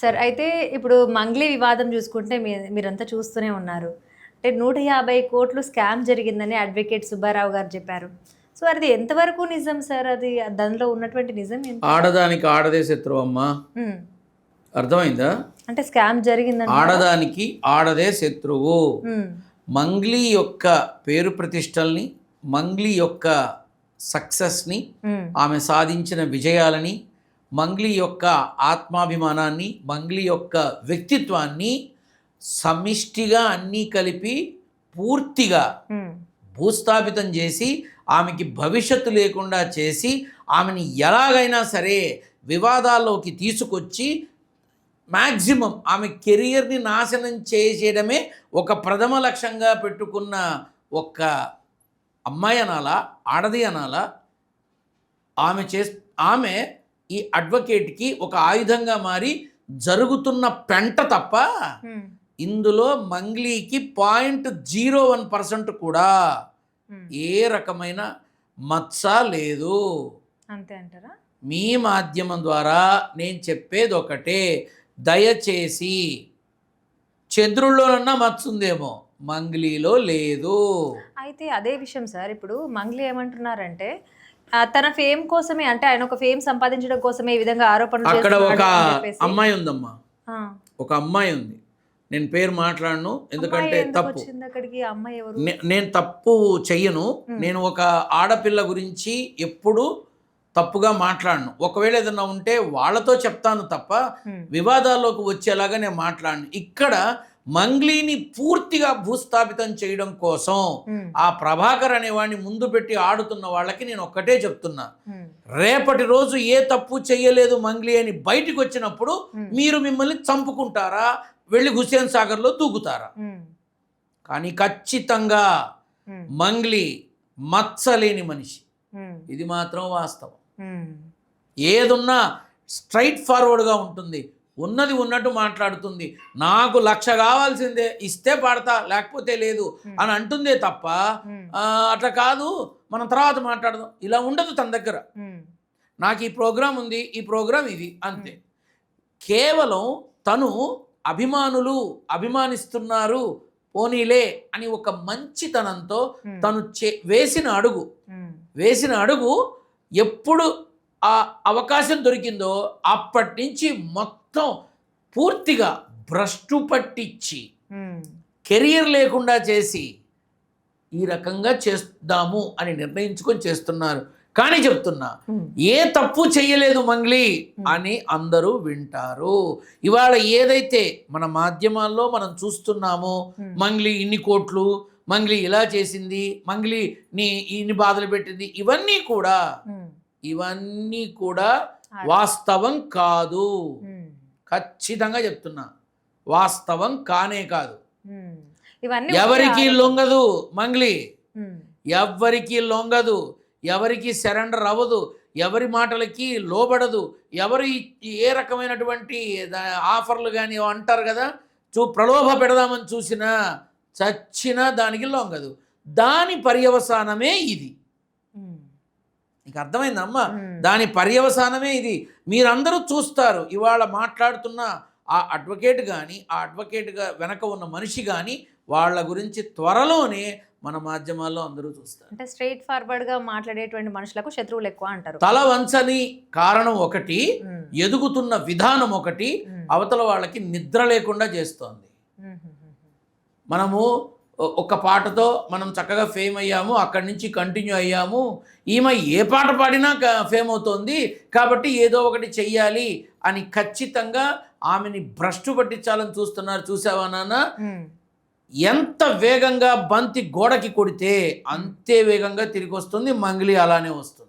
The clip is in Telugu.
సార్ అయితే ఇప్పుడు మంగ్లీ వివాదం చూసుకుంటే మీరంతా చూస్తూనే ఉన్నారు. అంటే 150 కోట్లు స్కామ్ జరిగిందని అడ్వకేట్ సుబ్బారావు గారు చెప్పారు. సో అది ఎంతవరకు నిజం సార్? అది దానిలో ఉన్నటువంటి నిజం ఏంటి? ఆడదానికి ఆడదే శత్రువు అమ్మా. హ్మ్. అర్థమైందా? అంటే స్కామ్ జరిగిందంటారా? ఆడదానికి ఆడదే శత్రువు. హ్మ్. మంగ్లీ యొక్క పేరు ప్రతిష్టల్ని, మంగ్లీ యొక్క సక్సెస్ని, ఆమె సాధించిన విజయాలని, మంగ్లీ యొక్క ఆత్మాభిమానాన్ని, మంగ్లీ యొక్క వ్యక్తిత్వాన్ని సమిష్టిగా అన్నీ కలిపి పూర్తిగా భూస్థాపితం చేసి, ఆమెకి భవిష్యత్తు లేకుండా చేసి, ఆమెని ఎలాగైనా సరే వివాదాల్లోకి తీసుకొచ్చి మ్యాక్సిమం ఆమె కెరియర్ని నాశనం చేసేయడమే ఒక ప్రథమ లక్ష్యంగా పెట్టుకున్న ఒక అమ్మాయి అనాలా, ఆడది అనాలా, ఆమె ఈ అడ్వకేట్కి ఒక ఆయుధంగా మారి జరుగుతున్న పెంట తప్ప ఇందులో మంగ్లీకి 0.01% కూడా ఏ రకమైన మచ్చ లేదు. అంతే అంటారా? మీ మాధ్యమం ద్వారా నేను చెప్పేది ఒకటే, దయచేసి చంద్రుల్లోనన్నా మచ్చుందేమో, మంగ్లీలో లేదు. అయితే అదే విషయం సార్, ఇప్పుడు మంగ్లీ ఏమంటున్నారంటే తన ఫేమ్ కోసమే, అంటే ఆయన ఒక ఫేమ్ సంపాదించడం కోసమే ఈ విధంగా ఆరోపణలు అక్కడ ఒక చేస్తున్నాడు. అమ్మాయి ఉందమ్మా, ఒక అమ్మాయి ఉంది. నేను పేరు మాట్లాడను ఎందుకంటే తప్పు. అక్కడికి అమ్మాయి ఎవరు? నేను తప్పు చెయ్యను. నేను ఒక ఆడపిల్ల గురించి ఎప్పుడు తప్పుగా మాట్లాడను. ఒకవేళ ఏదన్నా ఉంటే వాళ్ళతో చెప్తాను తప్ప వివాదాల్లోకి వచ్చేలాగా నేను మాట్లాడను. ఇక్కడ మంగ్లీని పూర్తిగా భూస్థాపితం చేయడం కోసం ఆ ప్రభాకర్ అనేవాడిని ముందు పెట్టి ఆడుతున్న వాళ్ళకి నేను ఒక్కటే చెప్తున్నా, రేపటి రోజు ఏ తప్పు చెయ్యలేదు మంగ్లీ అని బయటికి వచ్చినప్పుడు మీరు మిమ్మల్ని చంపుకుంటారా, వెళ్ళి హుస్సేన్ సాగర్లో దూకుతారా? కానీ ఖచ్చితంగా మంగ్లీ మచ్చలేని మనిషి, ఇది మాత్రం వాస్తవం. ఏదున్నా స్ట్రైట్ ఫార్వర్డ్గా ఉంటుంది, ఉన్నది ఉన్నట్టు మాట్లాడుతుంది. నాకు 1,00,000 కావాల్సిందే, ఇస్తే పడతా లేకపోతే లేదు అని అంటుందే తప్ప అట్లా కాదు మనం తర్వాత మాట్లాడదాం ఇలా ఉండదు తన దగ్గర. నాకు ఈ ప్రోగ్రాం ఉంది, ఈ ప్రోగ్రాం ఇది, అంతే. కేవలం తను అభిమానిస్తున్నారు పోనీలే అని ఒక మంచితనంతో తను వేసిన అడుగు ఎప్పుడు ఆ అవకాశం దొరికిందో అప్పటి నుంచి మొత్తం పూర్తిగా భ్రష్టు పట్టించి కెరియర్ లేకుండా చేసి ఈ రకంగా చేద్దాము అని నిర్ణయించుకొని చేస్తున్నారు. కానీ చెప్తున్నా, ఏ తప్పు చెయ్యలేదు మంగ్లీ అని అందరూ వింటారు. ఇవాళ ఏదైతే మన మాధ్యమాల్లో మనం చూస్తున్నామో, మంగ్లీ ఇన్ని కోట్లు, మంగ్లీ ఇలా చేసింది, మంగ్లీని ఇన్ని బాధలు పెట్టింది, ఇవన్నీ కూడా వాస్తవం కాదు. ఖచ్చితంగా చెప్తున్నా, వాస్తవం కానే కాదు. ఎవరికి లొంగదు మంగ్లీ, ఎవరికి లొంగదు, ఎవరికి సరెండర్ అవ్వదు, ఎవరి మాటలకి లోబడదు, ఎవరు ఏ రకమైనటువంటి ఆఫర్లు కానీ అంటారు కదా, ప్రలోభ పెడదామని చూసినా చచ్చినా దానికి లొంగదు. దాని పర్యవసానమే ఇది. నీకు అర్థమైందమ్మా? దాని పర్యవసానమే ఇది. మీరందరూ చూస్తారు. ఇవాళ మాట్లాడుతున్న ఆ అడ్వకేట్ కానీ, ఆ అడ్వకేట్గా వెనక ఉన్న మనిషి కానీ, వాళ్ళ గురించి త్వరలోనే మన మాధ్యమాల్లో అందరూ చూస్తారు. అంటే స్ట్రైట్ ఫార్వర్డ్గా మాట్లాడేటువంటి మనుషులకు శత్రువులు ఎక్కువ అంటారు. తల వంచని కారణం ఒకటి, ఎదుగుతున్న విధానం ఒకటి, అవతల వాళ్ళకి నిద్ర లేకుండా చేస్తోంది. మనము ఒక పాటతో మనం చక్కగా ఫేమ్ అయ్యాము, అక్కడి నుంచి కంటిన్యూ అయ్యాము. ఈమె ఏ పాట పాడినా ఫేమ్ అవుతోంది కాబట్టి ఏదో ఒకటి చెయ్యాలి అని ఖచ్చితంగా ఆమెని భ్రష్టు పట్టించాలని చూస్తున్నారు. చూసావా నాన్న? ఎంత వేగంగా బంతి గోడకి కొడితే అంతే వేగంగా తిరిగి వస్తుంది. మంగ్లీ అలానే వస్తుంది.